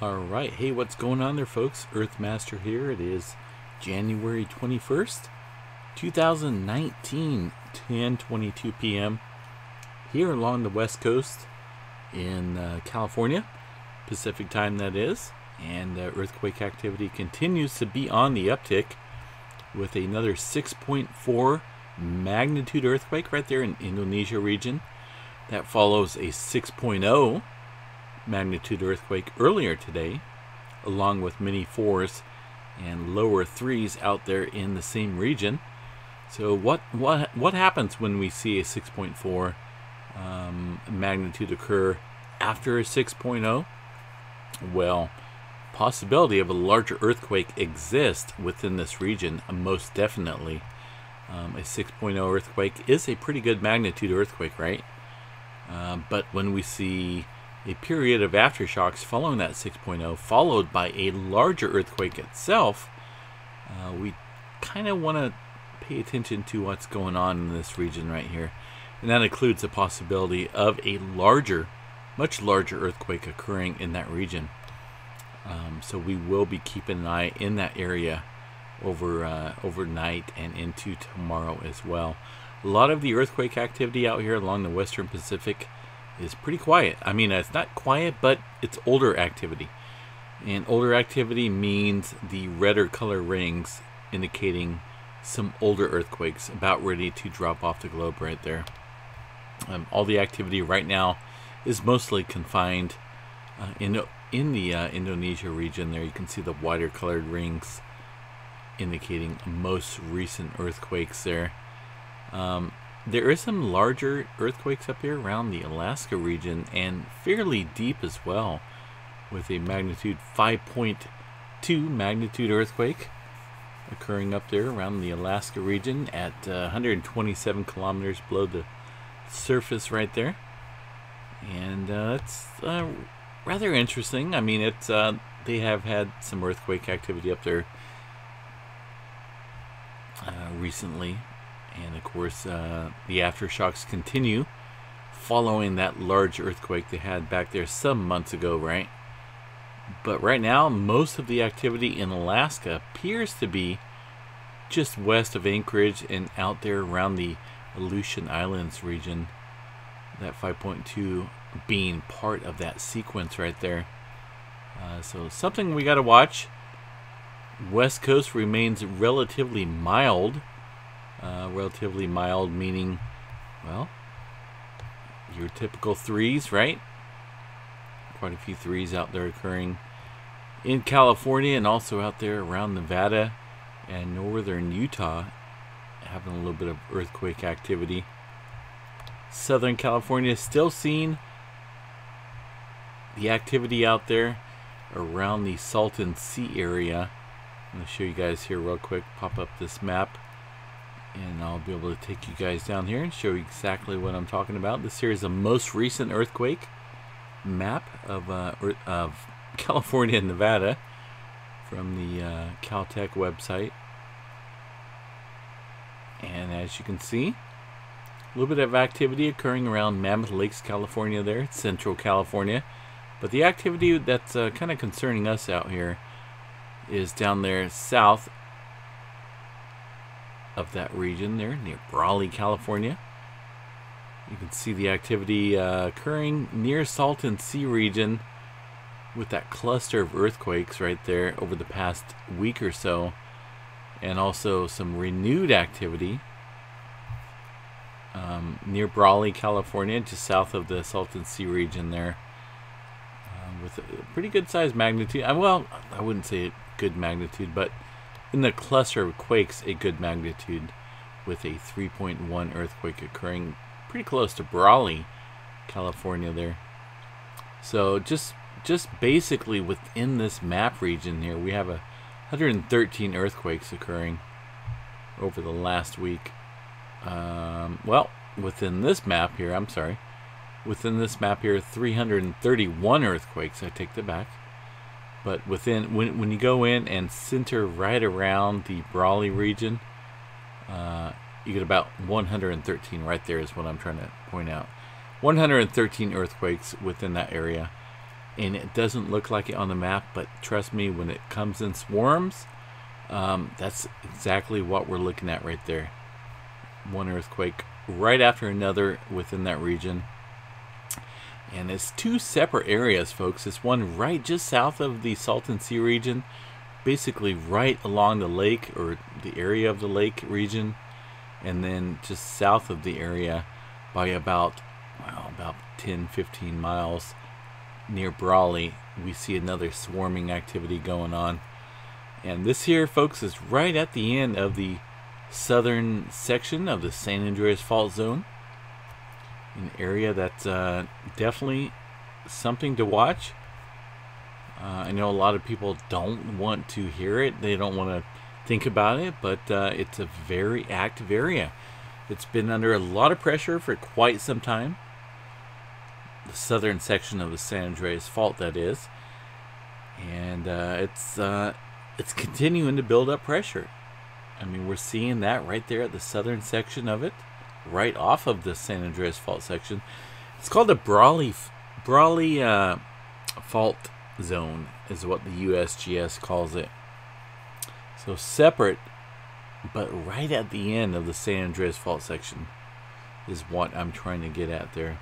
Alright, hey, what's going on there, folks? Earthmaster here. It is January 21st, 2019, 10:22 p.m. here along the west coast in California, Pacific time that is, and earthquake activity continues to be on the uptick with another 6.4 magnitude earthquake right there in Indonesia region. That follows a 6.0 magnitude earthquake earlier today, along with many 4s and lower 3s out there in the same region. So what happens when we see a 6.4 magnitude occur after a 6.0? Well, possibility of a larger earthquake exists within this region, most definitely. A 6.0 earthquake is a pretty good magnitude earthquake, right? But when we see a period of aftershocks following that 6.0, followed by a larger earthquake itself, we kind of want to pay attention to what's going on in this region right here. And that includes the possibility of a larger, much larger earthquake occurring in that region. So we will be keeping an eye in that area overnight and into tomorrow as well. A lot of the earthquake activity out here along the western Pacific is pretty quiet. I mean, it's not quiet, but it's older activity. And older activity means the redder color rings indicating some older earthquakes about ready to drop off the globe right there. All the activity right now is mostly confined in the Indonesia region. There you can see the wider colored rings indicating most recent earthquakes there. There is some larger earthquakes up here around the Alaska region, and fairly deep as well, with a magnitude 5.2 magnitude earthquake occurring up there around the Alaska region at 127 kilometers below the surface right there. And it's rather interesting. I mean, it's they have had some earthquake activity up there recently. And of course, the aftershocks continue following that large earthquake they had back there some months ago, right? But right now, most of the activity in Alaska appears to be just west of Anchorage and out there around the Aleutian Islands region. That 5.2 being part of that sequence right there. So something we got to watch. West Coast remains relatively mild. Relatively mild meaning, well, your typical 3s, right? Quite a few 3s out there occurring in California and also out there around Nevada and northern Utah, having a little bit of earthquake activity. Southern California is still seeing the activity out there around the Salton Sea area. I'm going to show you guys here real quick, pop up this map. And I'll be able to take you guys down here and show you exactly what I'm talking about. This here is the most recent earthquake map of California and Nevada from the Caltech website. And as you can see, a little bit of activity occurring around Mammoth Lakes, California there, Central California. But the activity that's kind of concerning us out here is down there south of that region there near Brawley, California. You can see the activity occurring near Salton Sea region with that cluster of earthquakes right there over the past week or so, and also some renewed activity near Brawley, California, just south of the Salton Sea region there, with a pretty good sized magnitude. Well, I wouldn't say good magnitude, but in the cluster of quakes, a good magnitude, with a 3.1 earthquake occurring pretty close to Brawley, California there. So just basically within this map region here, we have 113 earthquakes occurring over the last week. Well, within this map here, within this map here, 331 earthquakes. I take that back. But within, when you go in and center right around the Brawley region, you get about 113 right there is what I'm trying to point out. 113 earthquakes within that area. and it doesn't look like it on the map, but trust me, when it comes in swarms, that's exactly what we're looking at right there. One earthquake right after another within that region. And it's two separate areas, folks. It's one right just south of the Salton Sea region, basically right along the lake, or the area of the lake region, and then just south of the area by about 10-15 miles near Brawley, we see another swarming activity going on. And this here, folks, is right at the end of the southern section of the San Andreas Fault Zone, an area that's definitely something to watch. I know a lot of people don't want to hear it, they don't want to think about it, but it's a very active area. It's been under a lot of pressure for quite some time. The southern section of the San Andreas Fault, that is. And it's continuing to build up pressure. I mean, we're seeing that right there at the southern section of it, right off of the San Andreas Fault section. It's called the Brawley Fault Zone, is what the USGS calls it. So separate, but right at the end of the San Andreas Fault section is what I'm trying to get at there.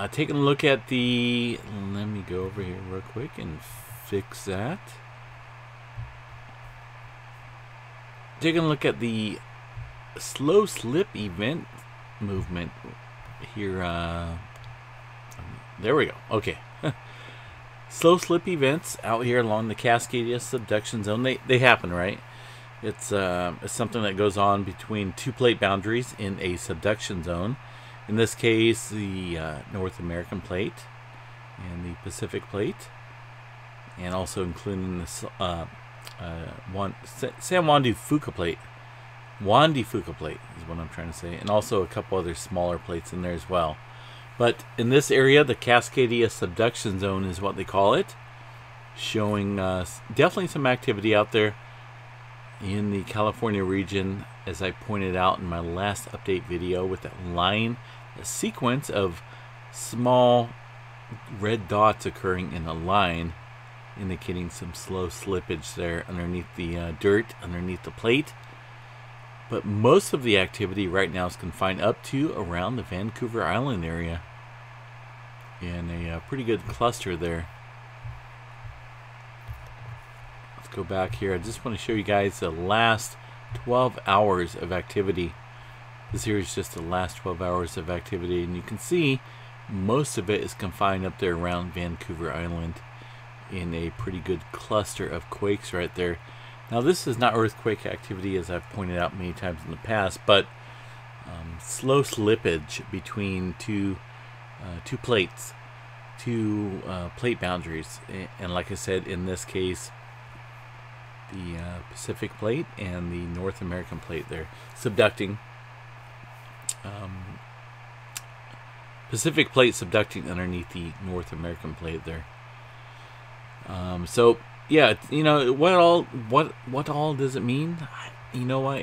Taking a look at the, let me go over here real quick and fix that. Taking a look at the slow slip event movement here. There we go. Okay. Slow slip events out here along the Cascadia subduction zone. They happen, right? It's something that goes on between two plate boundaries in a subduction zone. In this case, the North American plate and the Pacific plate, and also including the San Juan de Fuca plate. Juan de Fuca plate is what I'm trying to say, and also a couple other smaller plates in there as well. But in this area, the Cascadia subduction zone is what they call it, showing definitely some activity out there in the California region, as I pointed out in my last update video, with that line, a sequence of small red dots occurring in a line, indicating some slow slippage there underneath the dirt, underneath the plate. But most of the activity right now is confined up to around the Vancouver Island area, in a pretty good cluster there. Let's go back here. I just want to show you guys the last 12 hours of activity. This here is just the last 12 hours of activity, and you can see most of it is confined up there around Vancouver Island in a pretty good cluster of quakes right there. Now, this is not earthquake activity, as I've pointed out many times in the past, but slow slippage between two plates, two plate boundaries, and like I said, in this case, the Pacific plate and the North American plate there, subducting. Pacific plate subducting underneath the North American plate there. So yeah, you know, what all does it mean? You know what?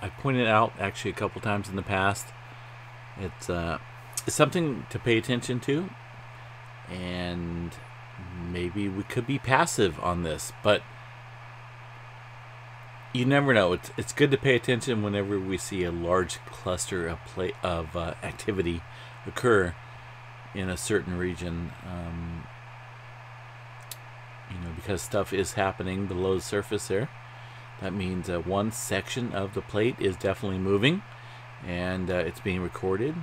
I pointed out actually a couple times in the past. It's something to pay attention to, and maybe we could be passive on this, but you never know. It's good to pay attention whenever we see a large cluster of activity occur in a certain region. You know, because stuff is happening below the surface there. That means one section of the plate is definitely moving, and it's being recorded,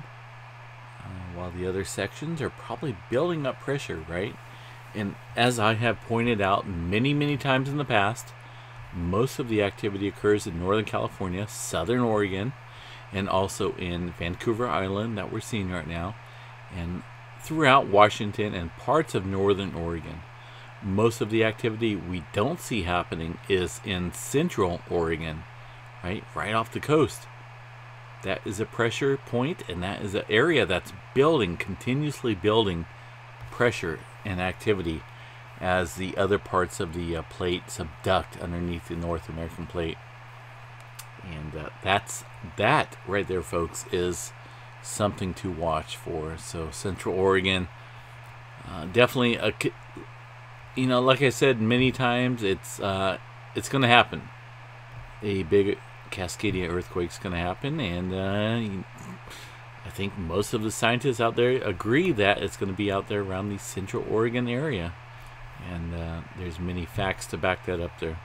while the other sections are probably building up pressure, right? And as I have pointed out many times in the past, most of the activity occurs in Northern California, Southern Oregon, and also in Vancouver Island that we're seeing right now, and throughout Washington and parts of Northern Oregon. Most of the activity we don't see happening is in Central Oregon, right off the coast. That is a pressure point, and that is an area that's building, continuously building pressure and activity as the other parts of the plate subduct underneath the North American plate. And that right there, folks, is something to watch for. So Central Oregon, definitely like I said many times, it's going to happen. A big Cascadia earthquake's going to happen, and I think most of the scientists out there agree that it's going to be out there around the Central Oregon area, and there's many facts to back that up there.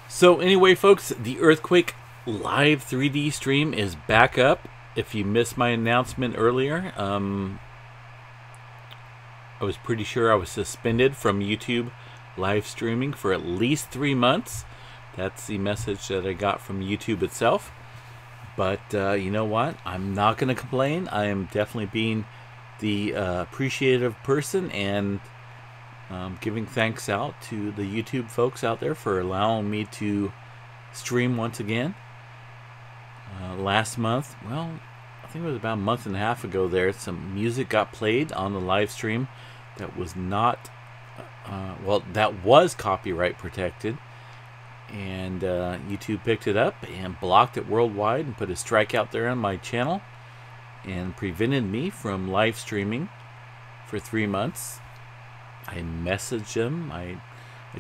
So anyway, folks, the Earthquake live 3D stream is back up. If you missed my announcement earlier, I was pretty sure I was suspended from YouTube live streaming for at least 3 months. That's the message that I got from YouTube itself. But you know what? I'm not going to complain. I am definitely being the appreciative person and giving thanks out to the YouTube folks out there for allowing me to stream once again. Last month, well, I think it was about a month and a half ago there, some music got played on the live stream that was not, that was copyright protected. And YouTube picked it up and blocked it worldwide and put a strike out there on my channel and prevented me from live streaming for 3 months. I messaged them. I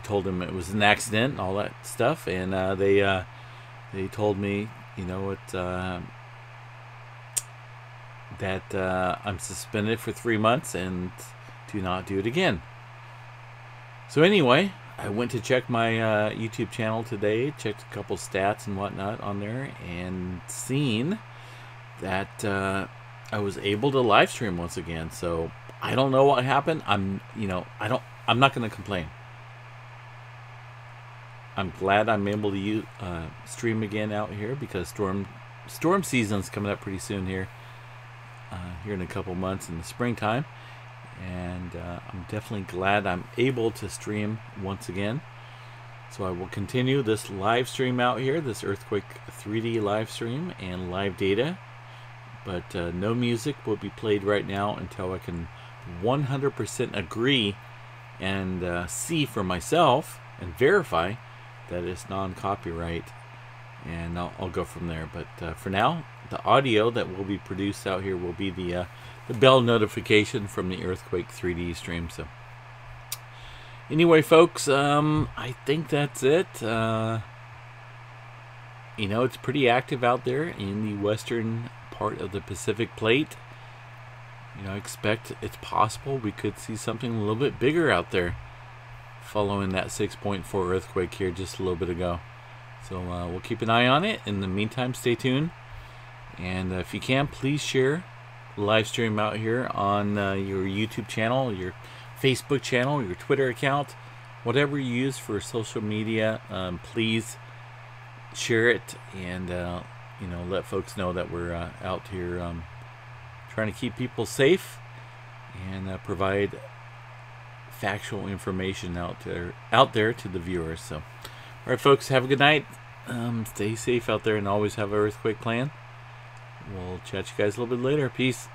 told them it was an accident and all that stuff, and they told me, you know what, that I'm suspended for 3 months and do not do it again. So anyway, I went to check my YouTube channel today, checked a couple stats and whatnot on there, and seen that I was able to live stream once again. So I don't know what happened. I'm not going to complain. I'm glad I'm able to stream again out here, because storm season's coming up pretty soon here in a couple months in the springtime. And I'm definitely glad I'm able to stream once again. So I will continue this live stream out here, this Earthquake 3D live stream and live data. But no music will be played right now until I can 100% agree and see for myself and verify that it's non-copyright. And I'll go from there. But for now, the audio that will be produced out here will be the bell notification from the Earthquake 3D stream. So anyway, folks, I think that's it. It's pretty active out there in the western part of the Pacific Plate. I expect it's possible we could see something a little bit bigger out there following that 6.4 earthquake here just a little bit ago. So we'll keep an eye on it. In the meantime, stay tuned. And if you can, please share the live stream out here on your YouTube channel, your Facebook channel, your Twitter account, whatever you use for social media. Please share it and let folks know that we're out here trying to keep people safe and provide factual information out there to the viewers. So, all right, folks, have a good night. Stay safe out there and always have an earthquake plan. We'll chat you guys a little bit later. Peace.